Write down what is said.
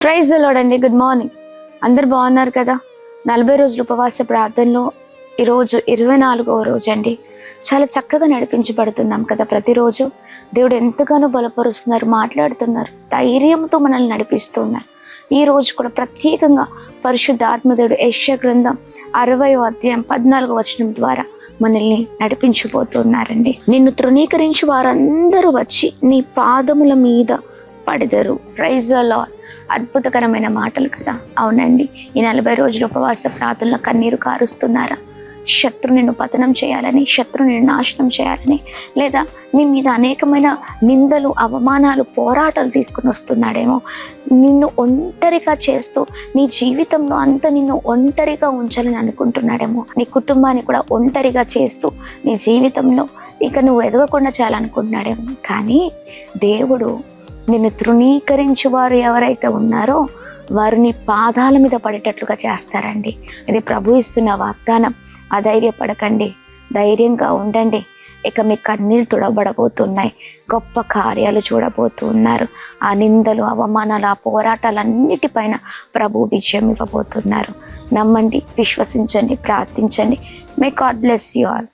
Praise the lord అండి. Good morning. అందరు బాగున్నారు కదా? 40 రోజుల ఉపవాస ప్రార్థనలో ఈరోజు 24వ రోజు అండి. చాలా చక్కగా నడిపించబడుతున్నాం కదా. ప్రతిరోజు దేవుడు ఎంతగానో బలపరుస్తున్నారు, మాట్లాడుతున్నారు, ధైర్యంతో మనల్ని నడిపిస్తున్నారు. ఈ రోజు కూడా ప్రత్యేకంగా పరిశుద్ధ ఆత్మదేవుడు యెషయా గ్రంథం 60వ అధ్యాయం 14వ వచనం ద్వారా మనల్ని నడిపించబోతున్నారండి. నిన్ను తృణీకరించి వారందరూ వచ్చి నీ పాదముల మీద పడెదరు. Praise the lord. అద్భుతకరమైన మాటలు కదా. అవునండి, ఈ 40 రోజుల ఉపవాస ప్రార్థనలో కన్నీరు కారుస్తున్నారా? శత్రు నిన్ను పతనం చేయాలని, శత్రు నిన్ను నాశనం చేయాలని, లేదా నీ మీద అనేకమైన నిందలు, అవమానాలు, పోరాటాలు తీసుకుని వస్తున్నాడేమో. నిన్ను ఒంటరిగా చేస్తూ నీ జీవితంలో అంతా నిన్ను ఒంటరిగా ఉంచాలని అనుకుంటున్నాడేమో. నీ కుటుంబాన్ని కూడా ఒంటరిగా చేస్తూ నీ జీవితంలో ఇక నువ్వు ఎదగకుండా చేయాలనుకుంటున్నాడేమో. కానీ దేవుడు నిన్ను తృణీకరించి వారు ఎవరైతే ఉన్నారో వారు నీ పాదాల మీద పడేటట్లుగా చేస్తారండి. ఇది ప్రభు ఇస్తున్న వాగ్దానం. అధైర్యపడకండి, ధైర్యంగా ఉండండి. ఇక మీ కన్నీళ్ళు తుడబడబోతున్నాయి, గొప్ప కార్యాలు చూడబోతున్నారు. ఆ నిందలు, అవమానాలు, ఆ పోరాటాలన్నిటిపైన ప్రభు విజయం ఇవ్వబోతున్నారు. నమ్మండి, విశ్వసించండి, ప్రార్థించండి. May God bless you all.